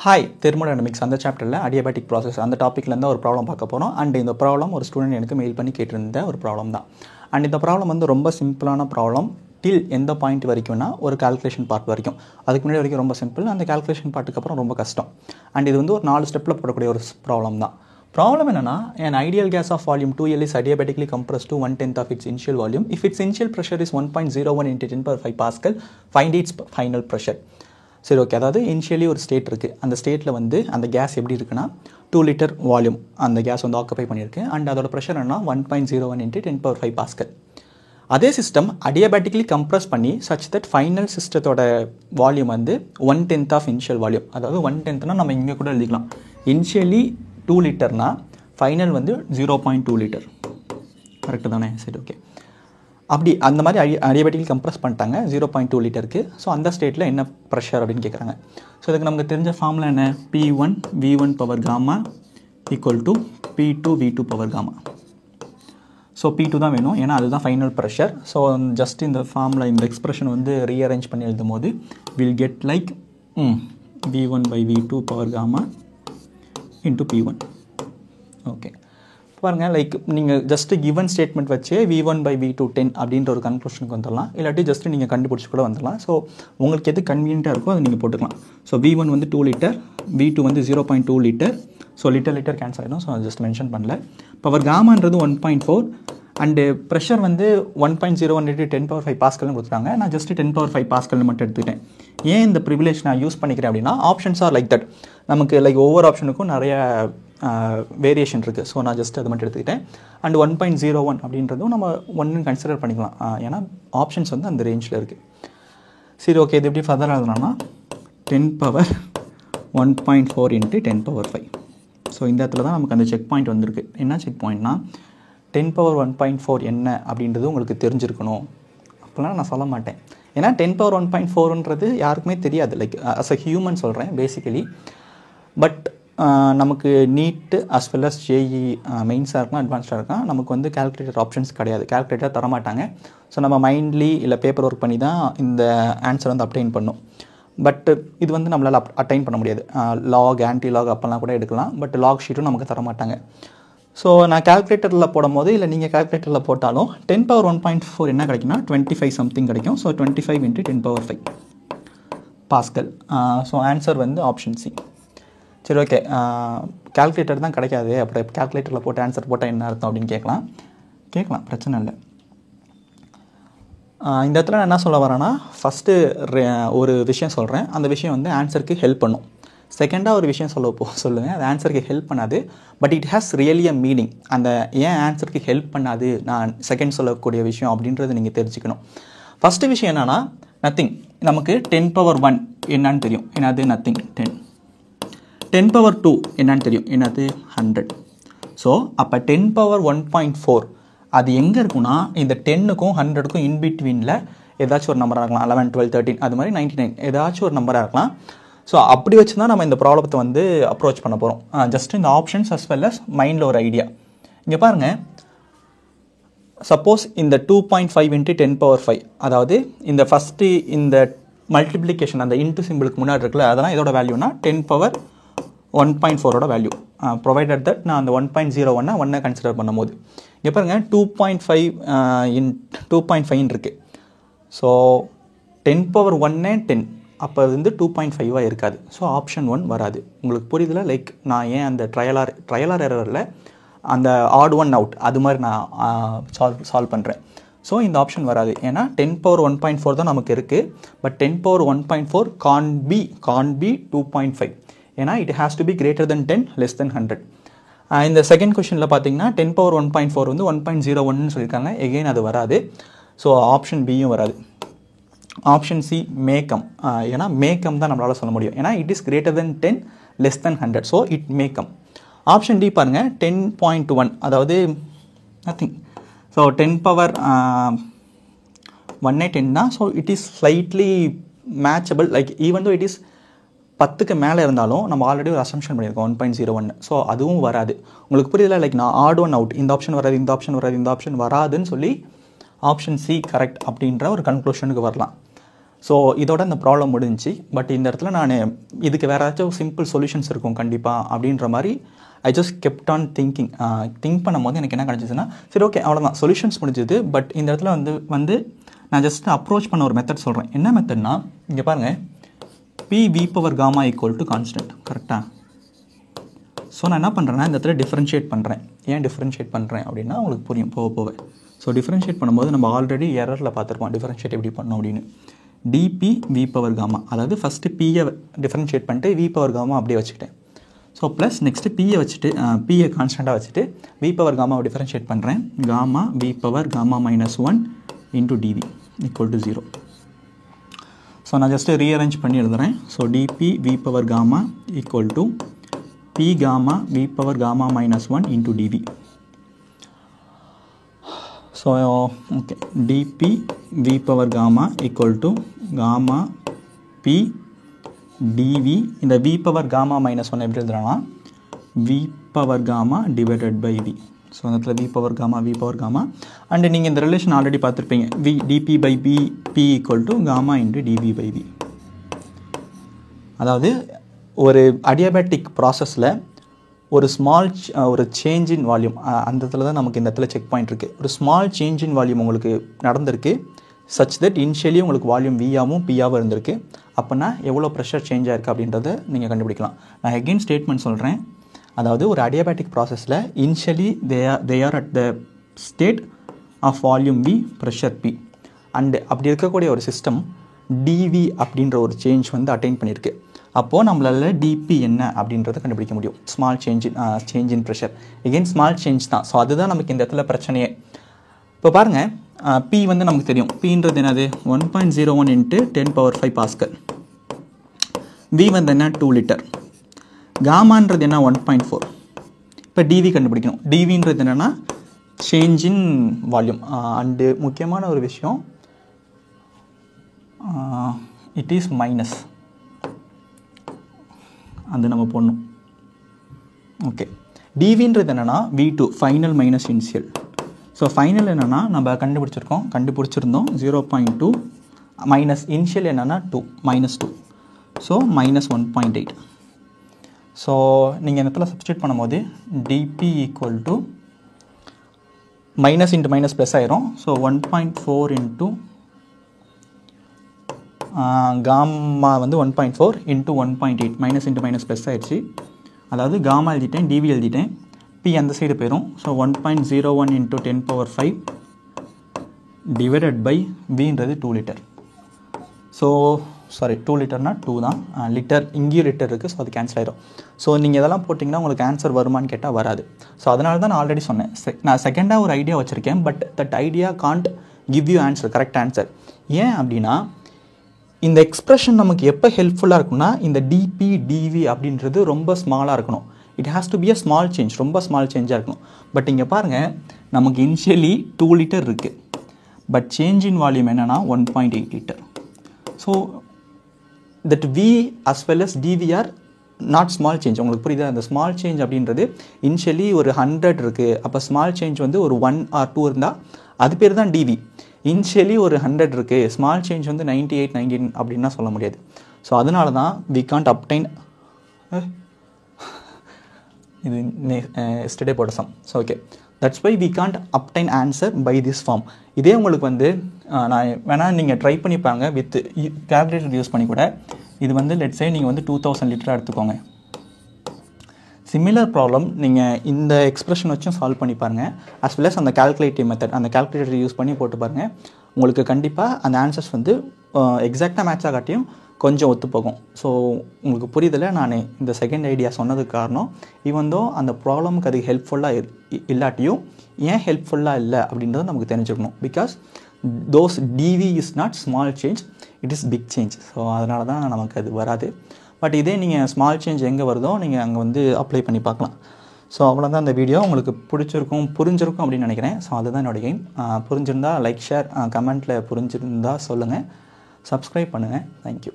Hi, thermodynamics அந்த சாப்டர்ல adiabatic process அந்த டாபிக்ல இருந்து ஒரு ப்ராப்ளம் பார்க்க போறோம். அண்ட் இந்த ப்ராப்ளம் ஒரு ஸ்டூடண்ட் எனக்கு மெயில் பண்ணி கேட்டிருந்த ஒரு ப்ராப்ளம் தான். அண்ட் இந்த ப்ராப்ளம் வந்து ரொம்ப சிம்பிளான ப்ராப்ளம். டில் எந்த பாயிண்ட் வரைக்கும்னா ஒரு கால்குலேஷன் பார்ட் வரைக்கும். அதுக்கு முன்னாடி வரைக்கும் ரொம்ப சிம்பிள். அந்த கால்குலேஷன் பார்ட்டுக்கு அப்புறம் ரொம்ப கஷ்டம். அண்ட் இது வந்து ஒரு 4 ஸ்டெப்ல போடக்கூடிய ஒரு ப்ராப்ளம் தான். ப்ராப்ளம் என்னன்னா, an ideal gas of volume 2L is adiabatically compressed to 1/10 of its initial volume. If its initial pressure is 1.01 into 10⁵ Pascal, find its final pressure. சரி, ஓகே. அதாவது இனிஷியலி ஒரு ஸ்டேட் இருக்குது. அந்த ஸ்டேட்டில் வந்து அந்த கேஸ் எப்படி இருக்குன்னா 2 லிட்டர் வால்யூம் அந்த கேஸ் வந்து ஆக்குபை பண்ணியிருக்கு. அண்ட் அதோட ப்ரெஷர் என்ன 1.01 into 10⁵ பாஸ்கல். அதே சிஸ்டம் அடியாபேட்டிக்கலி கம்ப்ரஸ் பண்ணி சச் தட் ஃபைனல் சிஸ்டத்தோட வால்யூம் வந்து 1/10 ஆஃப் இனிஷியல் வால்யூம். அதாவது 1/10னா நம்ம இங்கே கூட எழுதிக்கலாம். இனிஷியலி 2 லிட்டர்னா ஃபைனல் வந்து 0.2 லிட்டர். கரெக்டு தானே? சரி, ஓகே. அப்படி அந்த மாதிரி அடியாபேட்டிக்கலி கம்ப்ரஸ் பண்ணிட்டாங்க 0.2 லிட்டருக்கு. ஸோ அந்த ஸ்டேட்டில் என்ன ப்ரெஷர் அப்படின்னு கேட்குறாங்க. ஸோ இதுக்கு நமக்கு தெரிஞ்ச ஃபார்முலா என்ன? P1 V1 power gamma equal to P2 V2 power gamma. So P2 தான் வேணும், ஏன்னா அதுதான் ஃபைனல் ப்ரெஷர். ஸோ ஜஸ்ட் இந்த ஃபார்முலா இந்த எக்ஸ்பிரஷன் வந்து ரீஅரேஞ்ச் பண்ணி எழுதும் போது will get like V1 by V2 power gamma into P1. Okay, பாருங்கள். லைக் நீங்கள் ஜஸ்ட்டு கிவன் ஸ்டேட்மெண்ட் வச்சு V1 by V2 10 அப்படின்ற ஒரு கன்க்ளூஷனுக்கு வந்துடலாம். இல்லாட்டி ஜஸ்ட்டு நீங்கள் கண்டுபிடிச்சி கூட வந்துடலாம். ஸோ உங்களுக்கு எது கன்வீனியண்ட்டாக இருக்கோ அதை நீங்கள் போட்டுக்கலாம். ஸோ V1 வந்து 2 லிட்டர், V2 வந்து 0.2 லிட்டர். ஸோ லிட்டர் கேன்சல் ஆகிடும். ஸோ ஜஸ்ட் மென்ஷன் பண்ணல. பவர் காமான்றது 1.4 அண்டு ப்ரெஷர் வந்து 1.01 into 10⁵ பாஸ்கல்னு கொடுத்துட்டாங்க. நான் ஜஸ்ட்டு 10⁵ பாஸ்கல்னு மட்டும் எடுத்துக்கிட்டேன். ஏன் இந்த ப்ரிவிலேஜ் நான் யூஸ் பண்ணிக்கிறேன் அப்படின்னா, ஆப்ஷன்ஸ் ஆர் லைக் தட். நமக்கு லைக் ஒவ்வொரு ஆப்ஷனுக்கும் நிறைய வேரியேஷன் இருக்குது. ஸோ நான் ஜஸ்ட் அதை மட்டும் எடுத்துக்கிட்டேன். அண்ட் 1.01 அப்படின்றதும் நம்ம ஒன்று கன்சிடர் பண்ணிக்கலாம், ஏன்னா ஆப்ஷன்ஸ் வந்து அந்த ரேஞ்சில் இருக்குது. சரி, ஓகே. இது எப்படி ஃபர்தர் ஆகுதுன்னா 10⁻1.4 into 10⁵. ஸோ இந்த இடத்துல தான் நமக்கு அந்த செக் பாயிண்ட் வந்திருக்கு. என்ன செக் பாயிண்ட்னா 10⁻1.4 என்ன அப்படின்றது உங்களுக்கு தெரிஞ்சிருக்கணும். அப்போலாம் நான் சொல்ல மாட்டேன், ஏன்னா 10⁻1.4ன்றது யாருக்குமே தெரியாது. லைக் அஸ் அ ஹியூமன் சொல்கிறேன் பேசிக்கலி. பட் நமக்கு நீட்டு அஸ் வெல் அஸ் ஜேஇ மெயின்ஸாக இருக்கலாம், அட்வான்ஸ்டாக இருக்கலாம், நமக்கு வந்து கால்குலேட்டர் ஆப்ஷன்ஸ் கிடையாது. கால்குலேட்டர் தரமாட்டாங்க. ஸோ நம்ம மைண்ட்லி இல்லை பேப்பர் ஒர்க் பண்ணி தான் இந்த ஆன்சர் வந்து அப்டைன் பண்ணும். பட் இது வந்து நம்மளால் அட்டைன் பண்ண முடியாது. லாக், ஆன்டி லாக் அப்போல்லாம் கூட எடுக்கலாம். பட் லாக் ஷீட்டும் நமக்கு தரமாட்டாங்க. ஸோ நான் கால்குலேட்டரில் போடும் போது இல்லை நீங்கள் கால்குலேட்டரில் போட்டாலும் 10⁻1.4 என்ன கிடைக்குன்னா 25 சம்திங் கிடைக்கும். So 25 into 10⁵ pascal. So answer வந்து ஆப்ஷன் சி. சரி, ஓகே. கால்குலேட்டர் தான் கிடைக்காது, அப்புறம் கால்குலேட்டரில் போட்டு ஆன்சர் போட்டால் என்ன அர்த்தம் அப்படின்னு கேட்கலாம், பிரச்சனை இல்லை. இந்த இடத்துல நான் என்ன சொல்ல வரேன்னா, ஃபஸ்ட்டு ஒரு விஷயம் சொல்கிறேன். அந்த விஷயம் வந்து ஆன்சருக்கு ஹெல்ப் பண்ணும். செகண்டாக ஒரு விஷயம் சொல்லுவேன், அது ஆன்சருக்கு ஹெல்ப் பண்ணாது. But it has really a meaning. அந்த ஏன் ஆன்சருக்கு ஹெல்ப் பண்ணாது நான் செகண்ட் சொல்லக்கூடிய விஷயம் அப்படின்றது நீங்கள் தெரிஞ்சுக்கணும். ஃபஸ்ட்டு விஷயம் என்னென்னா, நத்திங். நமக்கு 10⁻1 என்னான்னு தெரியும், என்னது நத்திங் 10. 10⁻2 என்னான்னு தெரியும், என்னது 100. ஸோ அப்போ 10⁻1.4 அது எங்கே இருக்குன்னா இந்த 10க்கும் 100க்கும் இன்பிட்வீனில் ஏதாச்சும் ஒரு நம்பராக இருக்கலாம். 11, 12, 13 அது மாதிரி 99 ஏதாச்சும் ஒரு நம்பராக இருக்கலாம். ஸோ அப்படி வச்சு தான் நம்ம இந்த ப்ராப்ளத்தை வந்து அப்ரோச் பண்ண போகிறோம். ஜஸ்ட் இந்த ஆப்ஷன்ஸ் அஸ் வெல் அஸ் மைண்டில் ஒரு ஐடியா. இங்கே பாருங்கள், சப்போஸ் இந்த 2.5 into 10⁵, அதாவது இந்த ஃபஸ்ட்டு இந்த மல்டிப்ளிகேஷன் அந்த இன்ட்டு சிம்பிளுக்கு முன்னாடி இருக்குல்ல, அதெல்லாம் இதோட வேல்யூனா 10⁻1.4ஓட வேல்யூ. ப்ரொவைடட் தட் நான் அந்த 1.01 ஒன்றை கன்சிடர் பண்ணும்போது இங்கே பாருங்கள் 2.5 இருக்குது. ஸோ 10⁻1 10, அப்போ அது வந்து 2.5 இருக்காது. ஸோ ஆப்ஷன் 1 வராது. உங்களுக்கு புரியுதுல? லைக் நான் ஏன் அந்த ட்ரையலார் எரரில் அந்த ஆட் ஒன் அவுட் அது மாதிரி நான் சால்வ் பண்ணுறேன். ஸோ இந்த ஆப்ஷன் வராது, ஏன்னா 10⁻1.4 தான் நமக்கு இருக்குது. பட் 10⁻1.4 கான் பி 2.5, ஏன்னா it has to be greater than 10 less than 100. இந்த செகண்ட் கொஷனில் பார்த்தீங்கன்னா 10⁻1.4 வந்து 1.01 சொல்லியிருக்காங்க. எகெயின் அது வராது. ஸோ ஆப்ஷன் பியும் வராது. ஆப்ஷன் சி மேக்கம், ஏன்னா மேக்கம் தான் நம்மளால் சொல்ல முடியும், ஏன்னா it is greater than 10 less than 100. So it மேக்கம். ஆப்ஷன் டி பாருங்கள் 10.1, அதாவது நத்திங். ஸோ 10⁻1 10 தான். So it is slightly matchable. Like even though it is 10க்கு மேலே இருந்தாலும் நம்ம ஆல்ரெடி ஒரு அசம்ஷன் பண்ணியிருக்கோம் 1.01. ஸோ அதுவும் வராது. உங்களுக்கு புரியல? லைக் நான் ஆட் ஒன் அவுட், இந்த ஆப்ஷன் வராது, இந்த ஆப்ஷன் வராதுன்னு சொல்லி ஆப்ஷன் சி கரெக்ட் அப்படின்ற ஒரு கன்க்ளூஷனுக்கு வரலாம். ஸோ இதோட இந்த ப்ராப்ளம் முடிஞ்சிச்சு. பட் இந்த இடத்துல நான் இதுக்கு வேறு ஏதாச்சும் சிம்பிள் சொல்யூஷன்ஸ் இருக்கும் கண்டிப்பாக அப்படின்ற மாதிரி I just kept on think பண்ணும்போது எனக்கு என்ன கிடச்சிதுன்னா, சரி ஓகே அவ்வளோதான் சொல்யூஷன்ஸ் முடிஞ்சது. பட் இந்த இடத்துல வந்து நான் ஜஸ்ட் அப்ரோச் பண்ண ஒரு மெத்தட் சொல்கிறேன். என்ன மெத்தட்னா, இங்கே பாருங்கள், P V power gamma equal to constant, கரெக்டாக? ஸோ நான் என்ன பண்ணுறேன்னா இந்த இடத்துல டிஃப்ரென்ஷியேட் பண்ணுறேன். ஏன் டிஃப்ரென்ஷியேட் பண்ணுறேன் அப்படின்னா உங்களுக்கு புரியும் போக போக. ஸோ டிஃப்ரென்ஷியேட் பண்ணும்போது நம்ம ஆல்ரெடி எரரில் பார்த்துருப்போம் டிஃப்ரென்ஷியேட் எப்படி பண்ணோம் அப்படின்னு. டிபி வி பவர் காமா, அதாவது ஃபஸ்ட்டு பியை டிஃப்ரென்ஷியேட் பண்ணிட்டு வி பவர் காமா அப்படியே வச்சுக்கிட்டேன். ஸோ ப்ளஸ் நெக்ஸ்ட்டு பியை வச்சுட்டு பியை கான்ஸ்டண்ட்டாக வச்சுட்டு வி பவர் காமாவை டிஃப்ரென்ஷியேட் பண்ணுறேன். Gamma V power gamma -1 into dV equal to 0. So நான் ஜஸ்ட்டு ரீஅரேஞ்ச் பண்ணி எழுதுகிறேன். So dP V power gamma equal to P gamma v power gamma -1 into dv. So okay, dp v power gamma equal to gamma p dv. இந்த v power gamma -1 எப்படி எழுதுறோம்னா v power gamma divided by v. So அந்த இடத்துல v power gamma and நீங்கள் இந்த relation already பார்த்துருப்பீங்க. v dp by b p equal to gamma into dv by v. அதாவது ஒரு adiabatic ப்ராசஸில் ஒரு ஒரு சேஞ்ச் இன் வால்யூம், அந்த இடத்துல தான் நமக்கு இந்த இடத்துல செக் பாயிண்ட் இருக்குது. ஒரு ஸ்மால் சேஞ்ச் இன் வால்யூம் உங்களுக்கு நடந்திருக்கு, சச் தட் இனிஷியலி உங்களுக்கு வால்யூம் வியாவும் பியாவும் இருந்திருக்கு. அப்போனா எவ்வளோ ப்ரெஷர் சேஞ்ச் ஆயிருக்கு அப்படின்றத நீங்கள் கண்டுபிடிக்கலாம். நான் எகெயின் ஸ்டேட்மெண்ட் சொல்கிறேன். அதாவது ஒரு அடியாபேட்டிக் ப்ராசஸில் initially they are at the state of volume V pressure P. And அப்படி இருக்கக்கூடிய ஒரு சிஸ்டம் டிவி அப்படின்ற ஒரு சேஞ்ச் வந்து அட்டைன் பண்ணியிருக்கு. அப்போது நம்மளால் டிபி என்ன அப்படின்றத கண்டுபிடிக்க முடியும். Small change in pressure, again small change தான். ஸோ அதுதான் நமக்கு இந்த இடத்துல பிரச்சனையே. இப்போ பாருங்கள், பி வந்து நமக்கு தெரியும். பின்றது என்னது 1.01 × 10⁵ பாஸ்கல். வி வந்து என்ன 2 லிட்டர். காமான்றது என்ன 1.4. இப்போ டிவி கண்டுபிடிக்கணும். டிவின்றது என்னென்னா சேஞ்ச் இன் வால்யூம். அண்டு முக்கியமான ஒரு விஷயம், இட் இஸ் மைனஸ், அது நம்ம போடணும். ஓகே, டிவின்றது என்னென்னா V2 final minus initial. So final என்னென்னா நம்ம கண்டுபிடிச்சிருந்தோம் 0.2 மைனஸ் இனிஷியல் என்னென்னா -2. ஸோ -1.8. ஸோ நீங்கள் இந்த இடத்துல சப்ஸ்டியூட் பண்ணும்போது dP equal to minus into minus plus ஆயிரும். ஸோ 1.4 இன்ட்டு காமா வந்து 1.4 into 1.8 minus into minus plus ஆயிடுச்சு. அதாவது காமா எழுதிட்டேன், டிவி எழுதிட்டேன், பி அந்த சைடு போயிடும். ஸோ 1.01 × 10⁵ டிவைடட் பை வின்றது 2 லிட்டர். ஸோ சாரி 2 லிட்டர்னா 2 தான், லிட்டர் இங்கேயும் லிட்டர் இருக்குது. ஸோ அது கேன்சல் ஆயிடும். ஸோ நீங்கள் இதெல்லாம் போட்டிங்கன்னா உங்களுக்கு ஆன்சர் வருமானு கேட்டால் வராது. ஸோ அதனால தான் நான் ஆல்ரெடி சொன்னேன், நான் செகண்டாக ஒரு ஐடியா வச்சுருக்கேன். But that idea can't give you answer, correct answer. ஏன் அப்படின்னா இந்த எக்ஸ்ப்ரெஷன் நமக்கு எப்போ ஹெல்ப்ஃபுல்லாக இருக்கும்னா இந்த டிபி டிவி அப்படின்றது ரொம்ப ஸ்மாலாக இருக்கணும். It has to be a small change, ரொம்ப ஸ்மால் சேஞ்சாக இருக்கணும். பட் இங்கே பாருங்கள், நமக்கு இனிஷியலி 2 லிட்டர் இருக்குது, பட் சேஞ்ச் இன் வால்யூம் என்னென்னா 1.8 litre. So that V as well as dV are not small change. உங்களுக்கு புரியுதா? அந்த ஸ்மால் சேஞ்ச் அப்படின்றது இனிஷியலி ஒரு 100 இருக்குது. அப்போ ஸ்மால் சேஞ்ச் வந்து ஒரு 1 or 2 இருந்தால் அது பேர் தான் டிவி. இனிஷியலி ஒரு 100 இருக்குது, ஸ்மால் சேஞ்ச் வந்து 98, 19 அப்படின்னா சொல்ல முடியாது. ஸோ அதனால தான் வி காண்ட் அப்டைன், இது எஸ்டர்டே போட்ட sum. So okay, that's why we can't obtain answer by this form. இதே உங்களுக்கு வந்து நான் வேணால் நீங்கள் ட்ரை பண்ணிப்பாங்க வித் கேல்குலேட்டர் யூஸ் பண்ணி கூட. இது வந்து லெட்ஸ் சே நீங்கள் வந்து 2000 லிட்டராக எடுத்துக்கோங்க. சிமிலர் ப்ராப்ளம் நீங்கள் இந்த எக்ஸ்ப்ரெஷன் வச்சும் சால்வ் பண்ணி பாருங்கள். அஸ் வெல் அஸ் அந்த கால்குலேட்டிவ் மெத்தட், அந்த கால்குலேட்டர் யூஸ் பண்ணி போட்டு பாருங்கள். உங்களுக்கு கண்டிப்பாக அந்த ஆன்சர்ஸ் வந்து எக்ஸாக்டாக மேட்ச் ஆகாட்டியும் கொஞ்சம் ஒத்து போகும். ஸோ உங்களுக்கு புரியுதில்ல, நான் இந்த செகண்ட் ஐடியா சொன்னதுக்கு காரணம் ஈவன் அந்த ப்ராப்ளமுக்கு அது ஹெல்ப்ஃபுல்லாக இல்லாட்டியும் ஏன் ஹெல்ப்ஃபுல்லாக இல்லை அப்படின்றது நமக்கு தெரிஞ்சுக்கணும். Because those dV is not small change, it is big change. So அதனால தான் நமக்கு அது வராது. பட் இதே நீங்கள் ஸ்மால் சேஞ்ச் எங்கே வருதோ நீங்கள் அங்கே வந்து அப்ளை பண்ணி பார்க்கலாம். ஸோ அவ்வளோதான் இந்த வீடியோ. உங்களுக்கு புரிஞ்சிருக்கும் அப்படின்னு நினைக்கிறேன். ஸோ அதுதான் என்னோடய கேம். புரிஞ்சிருந்தால் லைக், ஷேர், கமெண்ட்டில் புரிஞ்சிருந்தால் சொல்லுங்கள். சப்ஸ்கிரைப் பண்ணுங்கள். தேங்க்யூ.